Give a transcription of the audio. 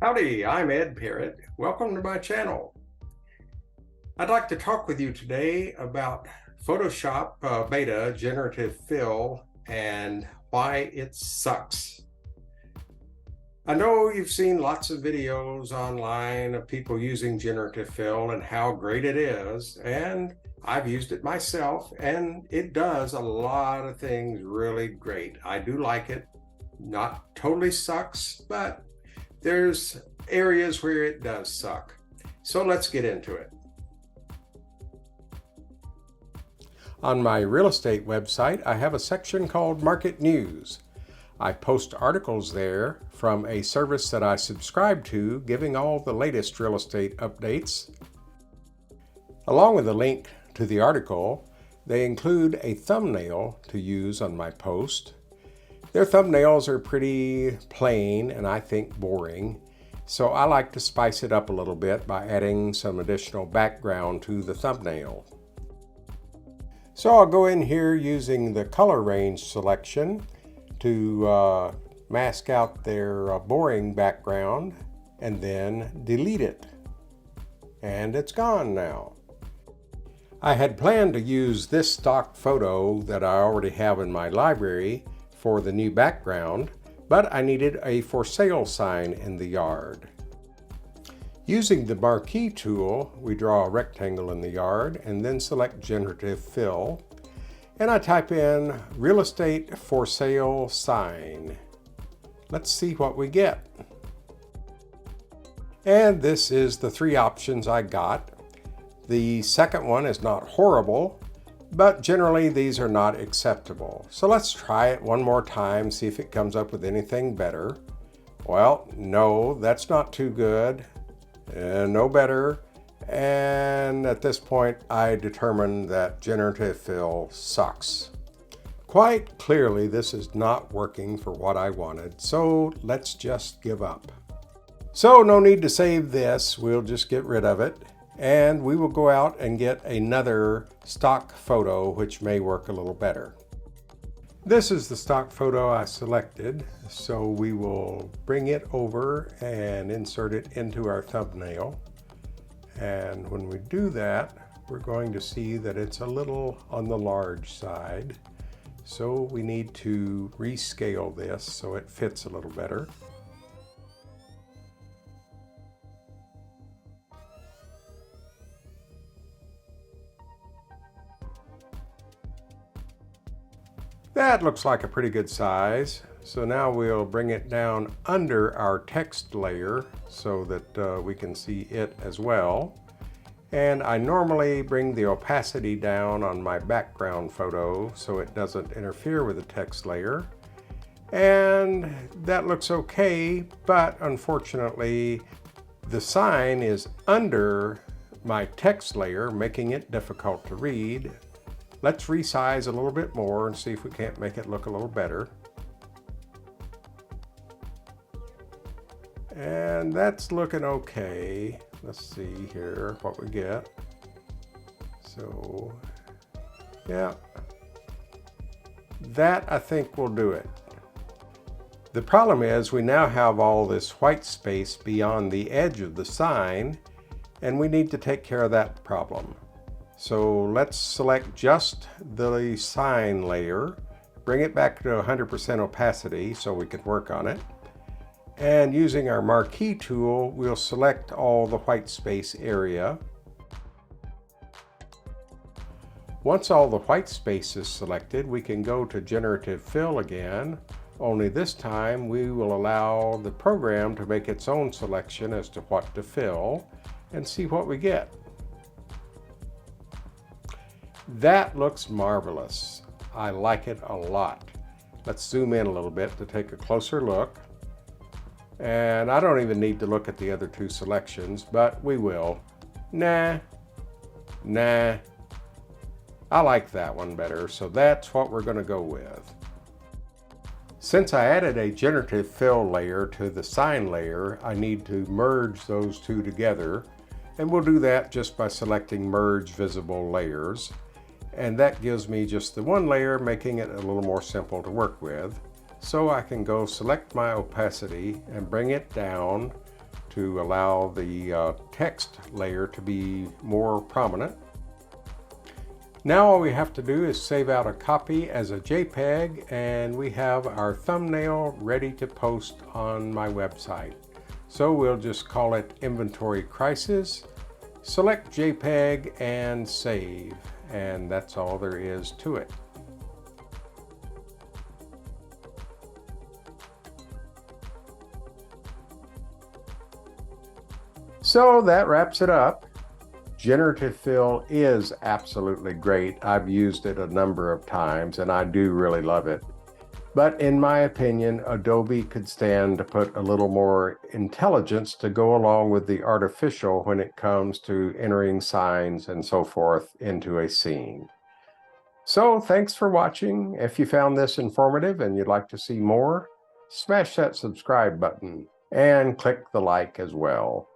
Howdy, I'm Ed Parrott. Welcome to my channel. I'd like to talk with you today about Photoshop Beta Generative Fill and why it sucks. I know you've seen lots of videos online of people using Generative Fill and how great it is, and I've used it myself, and it does a lot of things really great. I do like it. Not totally sucks, but there's areas where it does suck. So let's get into it. On my real estate website, I have a section called Market News. I post articles there from a service that I subscribe to, giving all the latest real estate updates. Along with a link to the article, they include a thumbnail to use on my post. Their thumbnails are pretty plain and I think boring, so I like to spice it up a little bit by adding some additional background to the thumbnail. So I'll go in here using the color range selection to mask out their boring background and then delete it. And it's gone now. I had planned to use this stock photo that I already have in my library for the new background, but I needed a for sale sign in the yard. Using the marquee tool, we draw a rectangle in the yard and then select Generative Fill, and I type in real estate for sale sign. Let's see what we get. And this is the three options I got. The second one is not horrible, but generally these are not acceptable. So let's try it one more time, see if it comes up with anything better. Well, no, that's not too good, and no better. And at this point, I determined that Generative Fill sucks. Quite clearly, this is not working for what I wanted, so let's just give up. So no need to save this, we'll just get rid of it. And we will go out and get another stock photo which may work a little better. This is the stock photo I selected, so we will bring it over and insert it into our thumbnail. And when we do that, we're going to see that it's a little on the large side. So we need to rescale this so it fits a little better. That looks like a pretty good size. So now we'll bring it down under our text layer so that we can see it as well. And I normally bring the opacity down on my background photo so it doesn't interfere with the text layer. And that looks okay, but unfortunately the sign is under my text layer, making it difficult to read. Let's resize a little bit more and see if we can't make it look a little better. And that's looking okay. Let's see here what we get. So, yeah, that I think will do it. The problem is we now have all this white space beyond the edge of the sign, and we need to take care of that problem. So let's select just the sign layer, bring it back to 100% opacity so we can work on it. And using our marquee tool, we'll select all the white space area. Once all the white space is selected, we can go to Generative Fill again, only this time we will allow the program to make its own selection as to what to fill and see what we get. That looks marvelous. I like it a lot. Let's zoom in a little bit to take a closer look. And I don't even need to look at the other two selections, but we will. Nah. I like that one better, so that's what we're going to go with. Since I added a generative fill layer to the sign layer, I need to merge those two together. And we'll do that just by selecting Merge Visible Layers. And that gives me just the one layer, making it a little more simple to work with. So I can go select my opacity and bring it down to allow the text layer to be more prominent. Now all we have to do is save out a copy as a JPEG, and we have our thumbnail ready to post on my website. So we'll just call it Inventory Crisis, select JPEG and save, and that's all there is to it. So that wraps it up. Generative Fill is absolutely great. I've used it a number of times and I do really love it. But in my opinion, Adobe could stand to put a little more intelligence to go along with the artificial when it comes to entering signs and so forth into a scene. So thanks for watching. If you found this informative and you'd like to see more, smash that subscribe button and click the like as well.